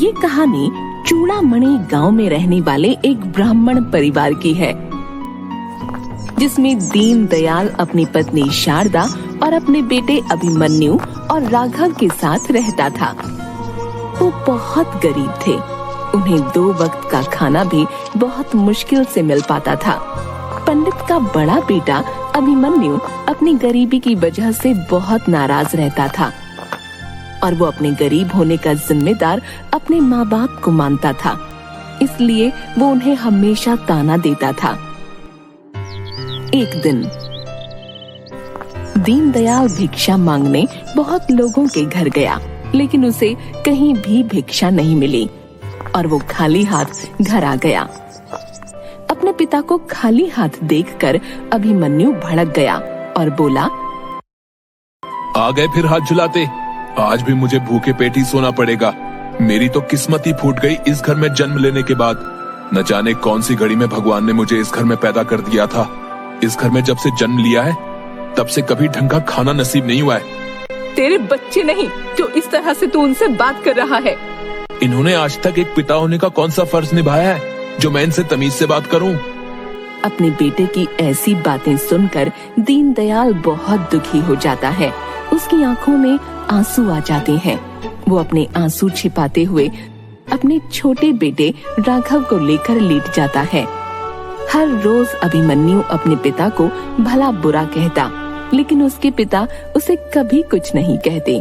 ये कहानी चूड़ामणि गांव में रहने वाले एक ब्राह्मण परिवार की है, जिसमें दीन दयाल अपनी पत्नी शारदा और अपने बेटे अभिमन्यु और राघव के साथ रहता था। वो बहुत गरीब थे। उन्हें 2 वक्त का खाना भी बहुत मुश्किल से मिल पाता था। पंडित का बड़ा बेटा अभिमन्यु अपनी गरीबी की वजह से बहुत नाराज रहता था और वो अपने गरीब होने का जिम्मेदार अपने माँ बाप को मानता था, इसलिए वो उन्हें हमेशा ताना देता था। एक दिन दीनदयाल भिक्षा मांगने बहुत लोगों के घर गया, लेकिन उसे कहीं भी भिक्षा नहीं मिली और वो खाली हाथ घर आ गया। अपने पिता को खाली हाथ देखकर अभिमन्यु भड़क गया और बोला, आ गए फिर हाथ झुलाते। आज भी मुझे भूखे पेट ही सोना पड़ेगा। मेरी तो किस्मत ही फूट गई इस घर में जन्म लेने के बाद। न जाने कौन सी घड़ी में भगवान ने मुझे इस घर में पैदा कर दिया था। इस घर में जब से जन्म लिया है तब से कभी ढंग का खाना नसीब नहीं हुआ है। तेरे बच्चे नहीं जो इस तरह से तू उनसे बात कर रहा है। इन्होंने आज तक एक पिता होने का कौन सा फर्ज निभाया है जो मैं इनसे तमीज से बात करूं? अपने बेटे की ऐसी बातें सुनकर दीनदयाल बहुत दुखी हो जाता है। उसकी आंखों में आंसू आ जाते हैं। वो अपने आंसू छिपाते हुए अपने छोटे बेटे राघव को लेकर लेट जाता है। हर रोज अभिमन्यु अपने पिता को भला बुरा कहता, लेकिन उसके पिता उसे कभी कुछ नहीं कहते।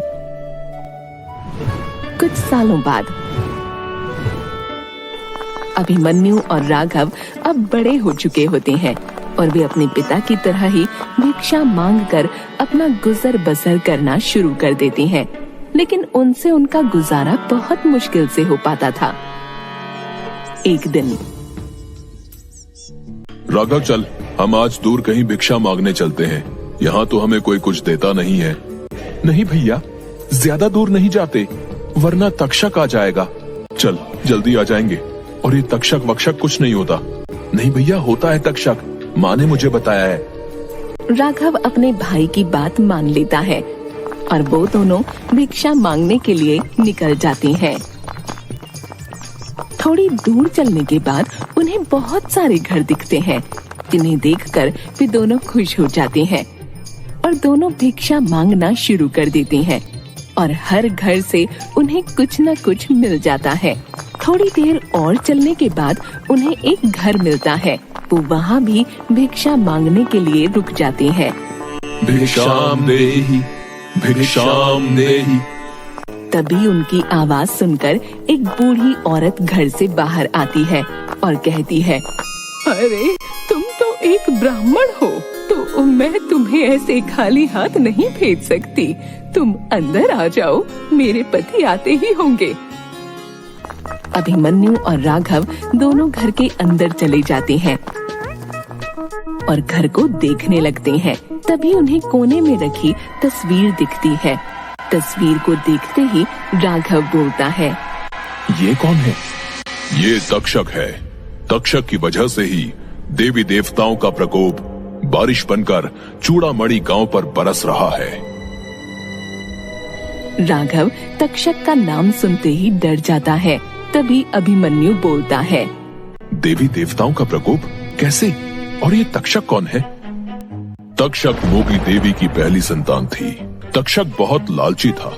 कुछ सालों बाद अभिमन्यु और राघव अब बड़े हो चुके होते हैं और वे अपने पिता की तरह ही भिक्षा मांगकर अपना गुजर बसर करना शुरू कर देते हैं, लेकिन उनसे उनका गुजारा बहुत मुश्किल से हो पाता था। एक दिन, राघव चल, हम आज दूर कहीं भिक्षा मांगने चलते हैं। यहाँ तो हमें कोई कुछ देता नहीं है। नहीं भैया, ज्यादा दूर नहीं जाते वरना तक्षक आ जाएगा। चल जल्दी आ जाएंगे। और ये तक्षक वक्षक कुछ नहीं होता। नहीं भैया, होता है तक्षक, माँ ने मुझे बताया है। राघव अपने भाई की बात मान लेता है और वो दोनों भिक्षा मांगने के लिए निकल जाते हैं। थोड़ी दूर चलने के बाद उन्हें बहुत सारे घर दिखते हैं, जिन्हें देखकर वे दोनों खुश हो जाते हैं और दोनों भिक्षा मांगना शुरू कर देते हैं और हर घर से उन्हें कुछ न कुछ मिल जाता है। थोड़ी देर और चलने के बाद उन्हें एक घर मिलता है। वो वहाँ भी भिक्षा मांगने के लिए रुक जाते हैं। भिक्षाम देहि, भिक्षाम देहि। तभी उनकी आवाज सुनकर एक बूढ़ी औरत घर से बाहर आती है और कहती है, अरे तुम तो एक ब्राह्मण हो, तो मैं तुम्हें ऐसे खाली हाथ नहीं भेज सकती। तुम अंदर आ जाओ, मेरे पति आते ही होंगे। अभिमन्यु और राघव दोनों घर के अंदर चले जाते हैं और घर को देखने लगते हैं। तभी उन्हें कोने में रखी तस्वीर दिखती है। तस्वीर को देखते ही राघव बोलता है, ये कौन है? ये तक्षक है। तक्षक की वजह से ही देवी देवताओं का प्रकोप बारिश बनकर चूड़ामणि गांव पर बरस रहा है। राघव तक्षक का नाम सुनते ही डर जाता है। तभी अभिमन्यु बोलता है, देवी देवताओं का प्रकोप कैसे? और ये तक्षक कौन है? तक्षक मोगी देवी की पहली संतान थी। तक्षक बहुत लालची था।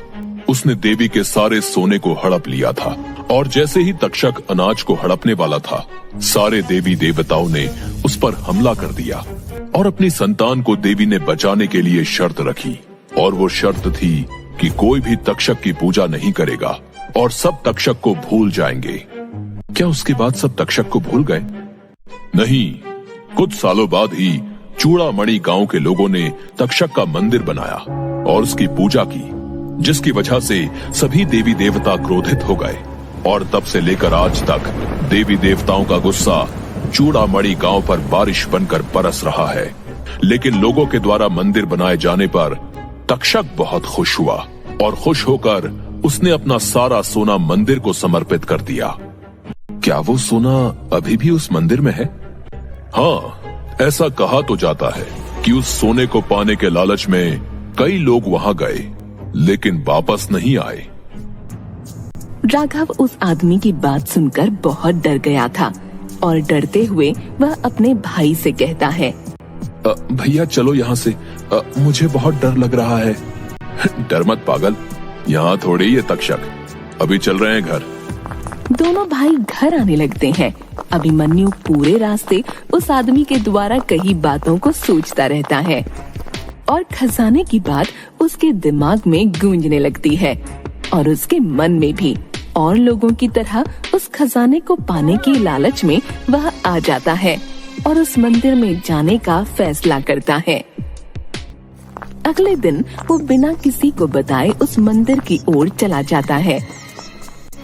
उसने देवी के सारे सोने को हड़प लिया था और जैसे ही तक्षक अनाज को हड़पने वाला था, सारे देवी देवताओं ने उस पर हमला कर दिया और अपनी संतान को देवी ने बचाने के लिए शर्त रखी। और वो शर्त थी कि कोई भी तक्षक की पूजा नहीं करेगा और सब तक्षक को भूल जाएंगे। क्या उसके बाद सब तक्षक को भूल गए? नहीं, कुछ सालों बाद ही चूड़ामणि गांव के लोगों ने तक्षक का मंदिर बनाया और उसकी पूजा की, जिसकी वजह से सभी देवी देवता क्रोधित हो गए। और तब से लेकर आज तक देवी देवताओं का गुस्सा चूड़ामणि गांव पर बारिश बनकर बरस रहा है। लेकिन लोगों के द्वारा मंदिर बनाए जाने पर तक्षक बहुत खुश हुआ और खुश होकर उसने अपना सारा सोना मंदिर को समर्पित कर दिया। क्या वो सोना अभी भी उस मंदिर में है? हाँ, ऐसा कहा तो जाता है कि उस सोने को पाने के लालच में कई लोग वहां गए, लेकिन वापस नहीं आए। राघव उस आदमी की बात सुनकर बहुत डर गया था और डरते हुए वह अपने भाई से कहता है, भैया चलो यहाँ से, मुझे बहुत डर लग रहा है। डर मत पागल, यहाँ थोड़ी ये तक्षक, अभी चल रहे हैं घर। दोनों भाई घर आने लगते हैं। अभिमन्यु पूरे रास्ते उस आदमी के द्वारा कही बातों को सोचता रहता है और खजाने की बात उसके दिमाग में गूंजने लगती है और उसके मन में भी। और लोगों की तरह उस खजाने को पाने की लालच में वह आ जाता है और उस मंदिर में जाने का फैसला करता है। अगले दिन वो बिना किसी को बताए उस मंदिर की ओर चला जाता है।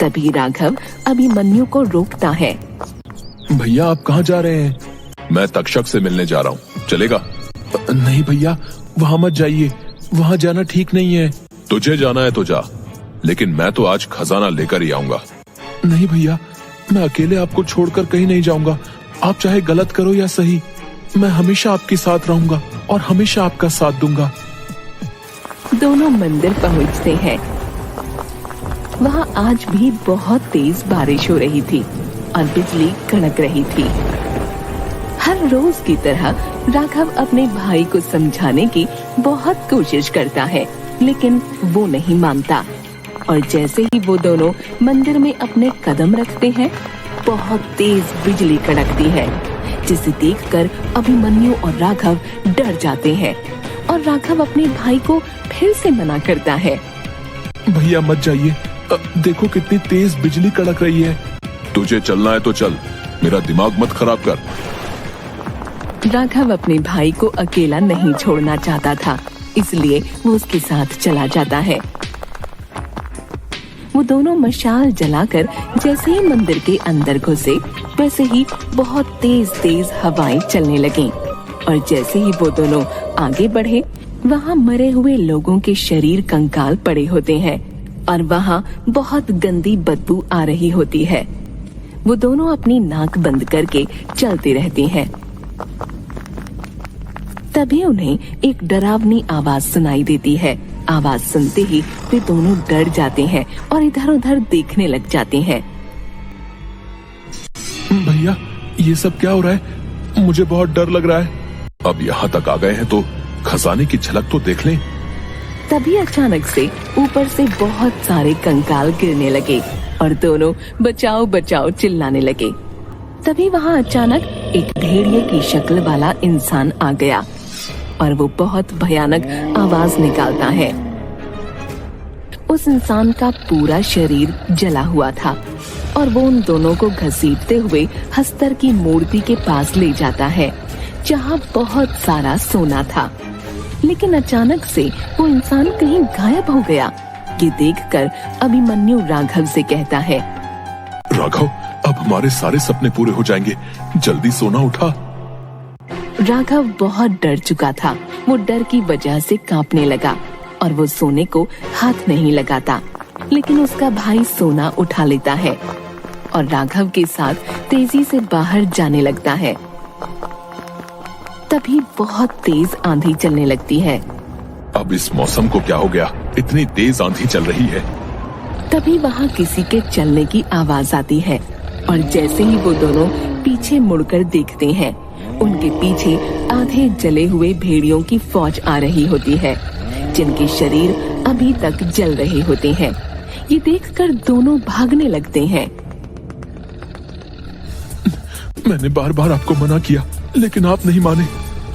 तभी राघव अभिमन्यु को रोकता है। भैया आप कहाँ जा रहे हैं? मैं तक्षक से मिलने जा रहा हूँ, चलेगा? नहीं भैया, वहाँ मत जाइए, वहाँ जाना ठीक नहीं है। तुझे जाना है तो जा, लेकिन मैं तो आज खजाना लेकर ही आऊंगा। नहीं भैया, मैं अकेले आपको छोड़कर कहीं नहीं जाऊंगा। आप चाहे गलत करो या सही, मैं हमेशा आपके साथ रहूंगा और हमेशा आपका साथ दूंगा। दोनों मंदिर पहुंचते हैं। वहाँ आज भी बहुत तेज बारिश हो रही थी और बिजली कड़क रही थी। हर रोज की तरह राघव अपने भाई को समझाने की बहुत कोशिश करता है, लेकिन वो नहीं मानता। और जैसे ही वो दोनों मंदिर में अपने कदम रखते हैं, बहुत तेज बिजली कड़कती है, जिसे देखकर अभिमन्यु और राघव डर जाते हैं और राघव अपने भाई को फिर से मना करता है। भैया मत जाइए, देखो कितनी तेज बिजली कड़क रही है। तुझे चलना है तो चल, मेरा दिमाग मत खराब कर। राघव अपने भाई को अकेला नहीं छोड़ना चाहता था, इसलिए वो उसके साथ चला जाता है। वो दोनों मशाल जलाकर जैसे ही मंदिर के अंदर घुसे, वैसे ही बहुत तेज तेज हवाएं चलने लगीं। और जैसे ही वो दोनों आगे बढ़े, वहाँ मरे हुए लोगों के शरीर कंकाल पड़े होते हैं और वहाँ बहुत गंदी बदबू आ रही होती है। वो दोनों अपनी नाक बंद करके चलते रहते हैं। तभी उन्हें एक डरावनी आवाज सुनाई देती है। आवाज सुनते ही वे दोनों डर जाते हैं और इधर उधर देखने लग जाते हैं। भैया ये सब क्या हो रहा है? मुझे बहुत डर लग रहा है। अब यहाँ तक आ गए हैं तो खजाने की झलक तो देख लें। तभी अचानक से ऊपर से बहुत सारे कंकाल गिरने लगे और दोनों बचाओ बचाओ चिल्लाने लगे। तभी वहाँ अचानक एक भेड़िए की शक्ल वाला इंसान आ गया और वो बहुत भयानक आवाज निकालता है। उस इंसान का पूरा शरीर जला हुआ था और वो उन दोनों को घसीटते हुए हस्तर की मूर्ति के पास ले जाता है, जहाँ बहुत सारा सोना था। लेकिन अचानक से वो इंसान कहीं गायब हो गया। ये देखकर अभिमन्यु राघव से कहता है, राघव अब हमारे सारे सपने पूरे हो जाएंगे, जल्दी सोना उठा। राघव बहुत डर चुका था। वो डर की वजह से कांपने लगा और वो सोने को हाथ नहीं लगाता। लेकिन उसका भाई सोना उठा लेता है और राघव के साथ तेजी से बाहर जाने लगता है। तभी बहुत तेज आंधी चलने लगती है। अब इस मौसम को क्या हो गया? इतनी तेज आंधी चल रही है। तभी वहाँ किसी के चलने की आवाज आती है और जैसे ही वो दोनों पीछे मुड़कर देखते हैं, उनके पीछे आधे जले हुए भेड़ियों की फौज आ रही होती है, जिनके शरीर अभी तक जल रहे होते हैं। ये देखकर दोनों भागने लगते हैं। मैंने बार बार आपको मना किया, लेकिन आप नहीं माने।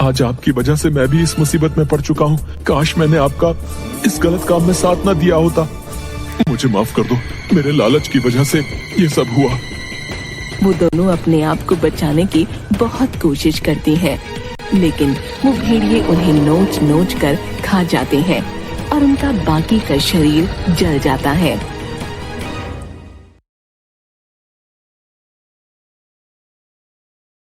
आज आपकी वजह से मैं भी इस मुसीबत में पड़ चुका हूँ। काश मैंने आपका इस गलत काम में साथ न दिया होता। मुझे माफ कर दो, मेरे लालच की वजह से ये सब हुआ। वो दोनों अपने आप को बचाने की बहुत कोशिश करती हैं, लेकिन वो भेड़िए उन्हें नोच नोच कर खा जाते हैं और उनका बाकी का शरीर जल जाता है।